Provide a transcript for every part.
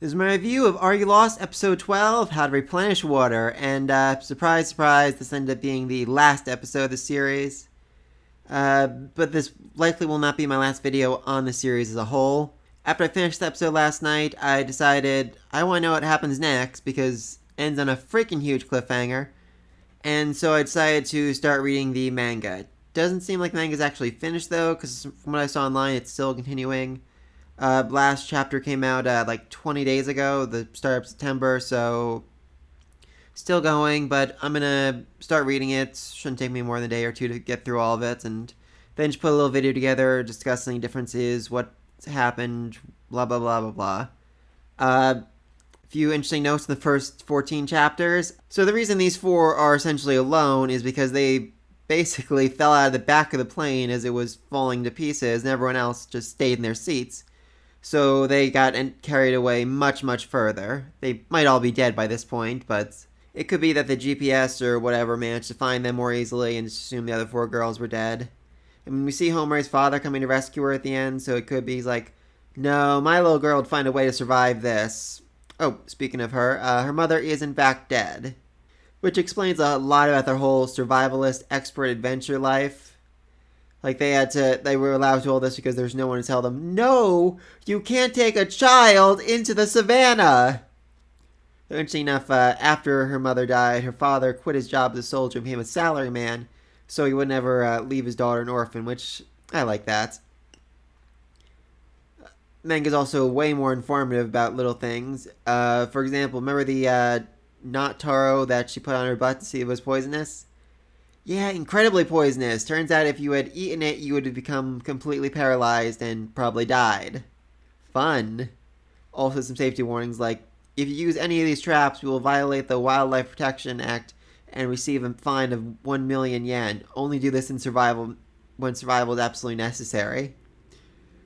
This is my review of Are You Lost? Episode 12, How to Replenish Water. And surprise, surprise, this ended up being the last episode of the series. But this likely will not be my last video on the series as a whole. After I finished the episode last night, I decided I want to know what happens next because it ends on a freaking huge cliffhanger. And so I decided to start reading the manga. It doesn't seem like the manga is actually finished though, because from what I saw online, it's still continuing. Last chapter came out like 20 days ago, the start of September, so still going, but I'm gonna start reading it. Shouldn't take me more than a day or two to get through all of it, and then just put a little video together discussing differences, what's happened, blah blah blah blah blah. A few interesting notes in the first 14 chapters. So the reason these four are essentially alone is because they basically fell out of the back of the plane as it was falling to pieces, and everyone else just stayed in their seats. So they got carried away much, much further. They might all be dead by this point, but it could be that the GPS or whatever managed to find them more easily and just assume the other four girls were dead. And we see Homer's father coming to rescue her at the end, so it could be he's like, no, my little girl would find a way to survive this. Oh, speaking of her, her mother is in fact dead. Which explains a lot about their whole survivalist expert adventure life. Like they were allowed to do all this because there's no one to tell them, no, you can't take a child into the savannah. Interesting enough, after her mother died, her father quit his job as a soldier and became a salaryman, so he would never leave his daughter an orphan, which I like that. Manga is also way more informative about little things. For example, remember the not taro that she put on her butt to see if it was poisonous? Yeah, incredibly poisonous. Turns out if you had eaten it, you would have become completely paralyzed and probably died. Fun. Also some safety warnings like, if you use any of these traps, we will violate the Wildlife Protection Act and receive a fine of 1 million yen. Only do this in survival when survival is absolutely necessary.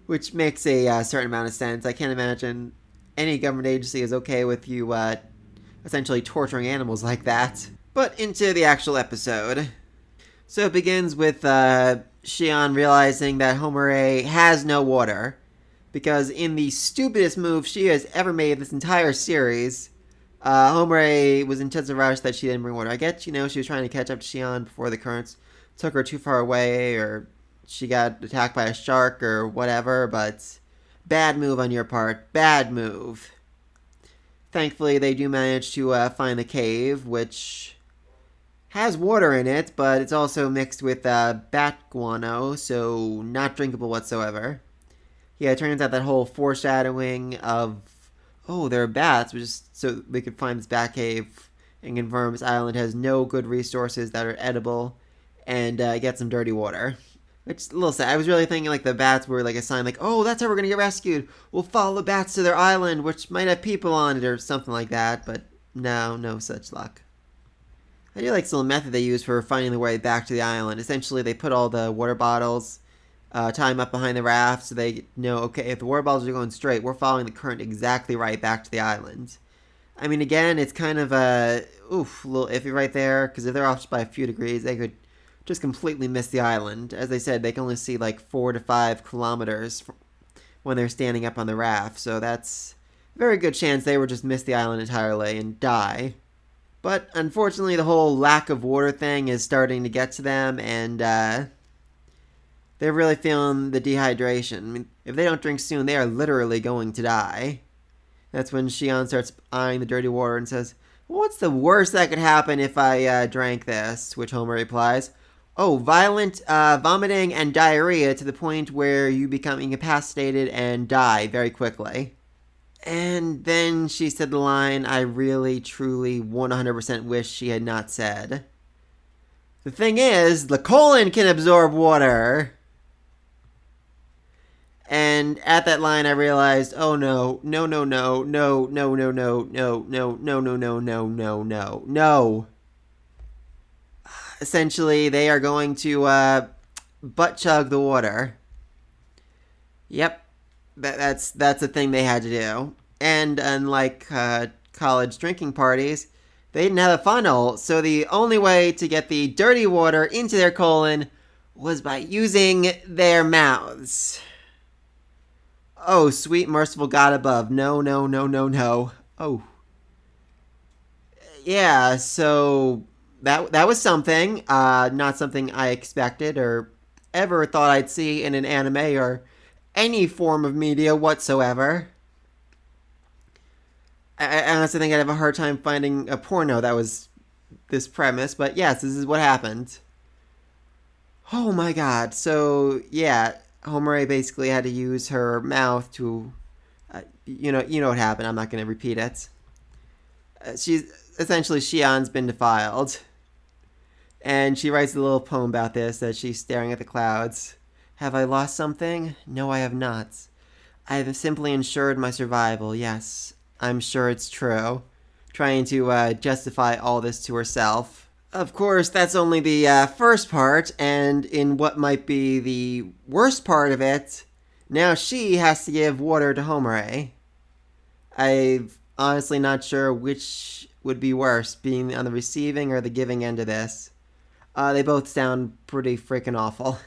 Which makes a certain amount of sense. I can't imagine any government agency is okay with you essentially torturing animals like that. But into the actual episode. So it begins with Shion realizing that Homare has no water. Because in the stupidest move she has ever made this entire series, Homare was in such a rush that she didn't bring water. I get, she was trying to catch up to Shion before the currents took her too far away, or she got attacked by a shark, or whatever, but bad move on your part. Bad move. Thankfully, they do manage to find the cave, which has water in it, but it's also mixed with bat guano, so not drinkable whatsoever. Yeah, it turns out that whole foreshadowing of, oh, there are bats, was just so they could find this bat cave and confirm this island has no good resources that are edible and get some dirty water. Which is a little sad. I was really thinking like the bats were like a sign like, oh, that's how we're going to get rescued. We'll follow the bats to their island, which might have people on it or something like that, but no such luck. I do like the little method they use for finding the way back to the island. Essentially, they put all the water bottles, tie them up behind the raft so they know, okay, if the water bottles are going straight, we're following the current exactly right back to the island. I mean, again, it's kind of a little iffy right there, because if they're off just by a few degrees, they could just completely miss the island. As they said, they can only see like 4 to 5 kilometers when they're standing up on the raft, so that's a very good chance they would just miss the island entirely and die. But unfortunately, the whole lack of water thing is starting to get to them, and they're really feeling the dehydration. I mean, if they don't drink soon, they are literally going to die. That's when Shion starts eyeing the dirty water and says, what's the worst that could happen if I drank this? Which Homer replies, oh, violent vomiting and diarrhea to the point where you become incapacitated and die very quickly. And then she said the line I really, truly, 100% wish she had not said. The thing is, the colon can absorb water. And at that line, I realized, oh no. Essentially, they are going to butt chug the water. Yep. That's the thing they had to do. And unlike college drinking parties, they didn't have a funnel, so the only way to get the dirty water into their colon was by using their mouths. Oh, sweet merciful God above. No, no, no, no, no. Oh. Yeah, so that was something. Not something I expected or ever thought I'd see in an anime or any form of media whatsoever. I honestly think I'd have a hard time finding a porno that was this premise, but yes, this is what happened. Oh my god. So, yeah, Homare basically had to use her mouth to you know what happened. I'm not going to repeat it. She's essentially Shion's been defiled. And she writes a little poem about this as she's staring at the clouds. Have I lost something? No, I have not. I have simply ensured my survival, yes. I'm sure it's true. Trying to justify all this to herself. Of course, that's only the first part, and in what might be the worst part of it, now she has to give water to Homare. I'm honestly not sure which would be worse, being on the receiving or the giving end of this. They both sound pretty freaking awful.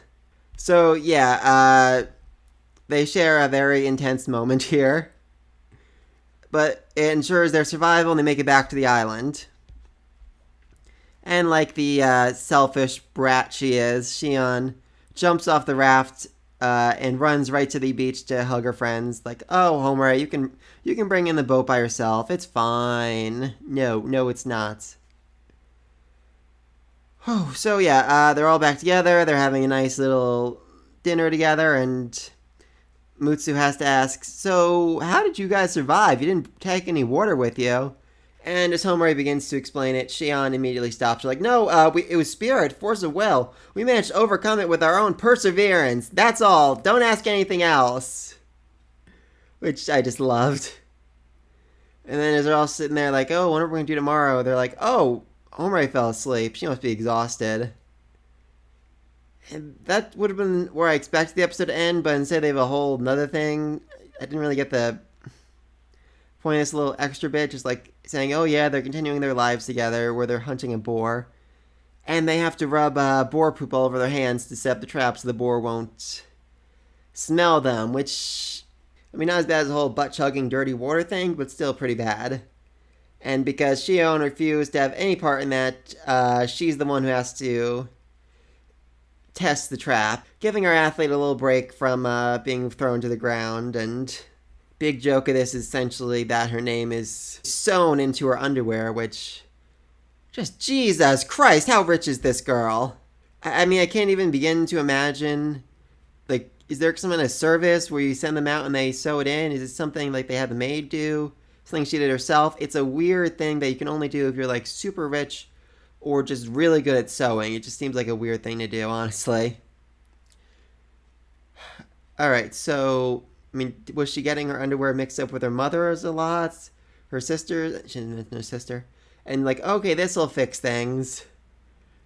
So, yeah, they share a very intense moment here, but it ensures their survival and they make it back to the island. And like the selfish brat she is, Shion jumps off the raft and runs right to the beach to hug her friends. Like, oh, Homer, you can bring in the boat by yourself. It's fine. No, no, it's not. Oh, so yeah, they're all back together. They're having a nice little dinner together, and Mutsu has to ask, so how did you guys survive? You didn't take any water with you. And as Homari begins to explain it, Shion immediately stops her, like, no, it was spirit, force of will. We managed to overcome it with our own perseverance. That's all. Don't ask anything else. Which I just loved. And then as they're all sitting there like, oh, what are we going to do tomorrow? They're like, oh, Homari fell asleep. She must be exhausted. And that would have been where I expected the episode to end, but instead they have a whole another thing. I didn't really get the point of this little extra bit, just like saying, oh yeah, they're continuing their lives together where they're hunting a boar. And they have to rub boar poop all over their hands to set up the trap so the boar won't smell them, which, I mean, not as bad as the whole butt-chugging dirty water thing, but still pretty bad. And because Shion refused to have any part in that, she's the one who has to test the trap, giving our athlete a little break from being thrown to the ground. And big joke of this is essentially that her name is sewn into her underwear, which, just Jesus Christ, how rich is this girl? I mean, I can't even begin to imagine, like, is there some kind of service where you send them out and they sew it in? Is it something like they had the maid do? Something she did herself? It's a weird thing that you can only do if you're like super rich or just really good at sewing. It just seems like a weird thing to do, honestly. Alright, so, I mean, was she getting her underwear mixed up with her mother's a lot? Her sister? She didn't mention her sister. And like, okay, this'll fix things.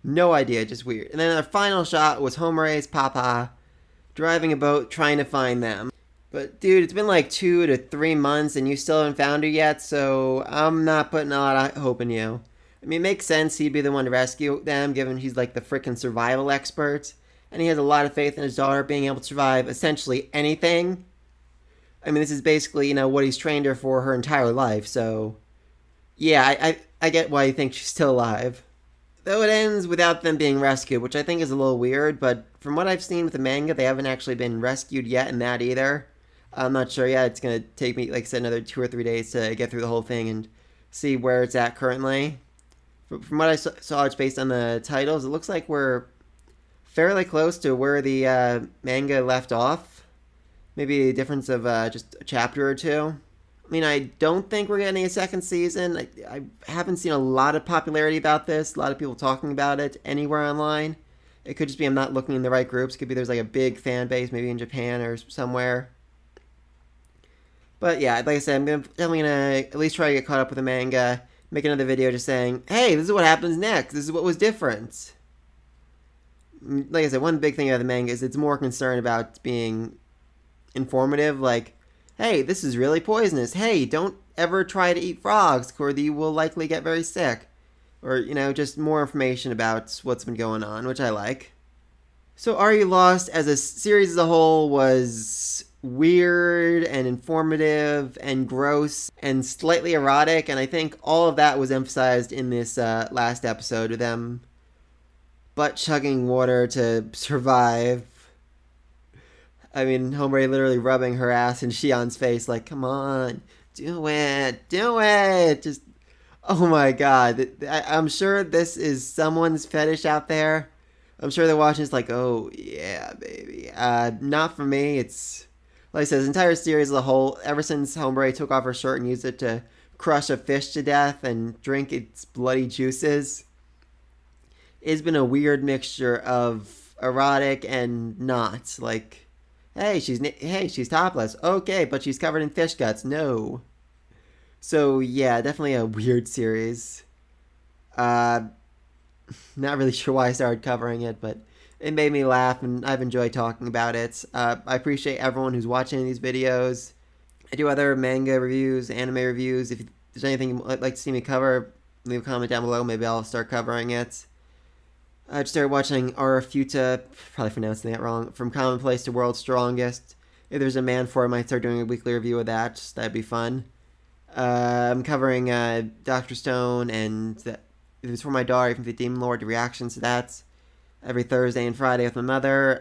No idea, just weird. And then our final shot was Homare's papa driving a boat trying to find them. But dude, it's been like 2 to 3 months and you still haven't found her yet, so I'm not putting a lot of hope in you. I mean, it makes sense he'd be the one to rescue them, given he's like the frickin' survival expert. And he has a lot of faith in his daughter being able to survive essentially anything. I mean, this is basically, what he's trained her for her entire life, so yeah, I get why you think she's still alive. Though it ends without them being rescued, which I think is a little weird, but from what I've seen with the manga, they haven't actually been rescued yet in that either. I'm not sure yet. It's going to take me, like I said, another 2 or 3 days to get through the whole thing and see where it's at currently. From what I saw, it's based on the titles. It looks like we're fairly close to where the manga left off. Maybe a difference of just a chapter or two. I mean, I don't think we're getting a second season. I haven't seen a lot of popularity about this. A lot of people talking about it anywhere online. It could just be I'm not looking in the right groups. It could be there's like a big fan base, maybe in Japan or somewhere. But yeah, like I said, I'm definitely going to at least try to get caught up with the manga. Make another video just saying, hey, this is what happens next. This is what was different. Like I said, one big thing about the manga is it's more concerned about being informative. Like, hey, this is really poisonous. Hey, don't ever try to eat frogs or you will likely get very sick. Or, just more information about what's been going on, which I like. So Are You Lost as a series as a whole was weird and informative and gross and slightly erotic, and I think all of that was emphasized in this last episode with them butt chugging water to survive. I mean, Hombre literally rubbing her ass in Shion's face, like, come on, do it, do it. Just, oh my god. I'm sure this is someone's fetish out there. I'm sure they're watching it's like, oh, yeah, baby. Not for me. It's, like I said, this entire series as a whole, ever since Hombre took off her shirt and used it to crush a fish to death and drink its bloody juices, it's been a weird mixture of erotic and not. Like, hey, she's topless. Okay, but she's covered in fish guts. No. So yeah, definitely a weird series. Uh, Not really sure why I started covering it, but it made me laugh, and I've enjoyed talking about it. I appreciate everyone who's watching these videos. I do other manga reviews, anime reviews. If there's anything you'd like to see me cover, leave a comment down below. Maybe I'll start covering it. I just started watching Arafuta, probably pronouncing that wrong, From Commonplace to World's Strongest. If there's a man for it, I might start doing a weekly review of that. That'd be fun. I'm covering Dr. Stone and If It's For My Daughter from the Demon Lord, the reactions to that every Thursday and Friday with my mother.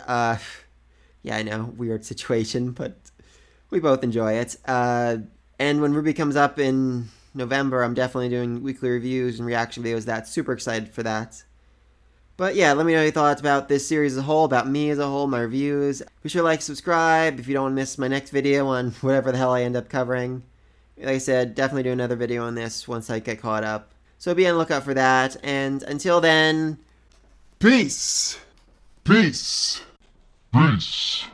Yeah, I know, weird situation, but we both enjoy it. And when Ruby comes up in November, I'm definitely doing weekly reviews and reaction videos. That's super excited for that. But yeah, let me know your thoughts about this series as a whole, about me as a whole, my reviews. Be sure to like, subscribe if you don't want to miss my next video on whatever the hell I end up covering. Like I said, definitely do another video on this once I get caught up. So be on the lookout for that, and until then, Peace. Peace. Peace.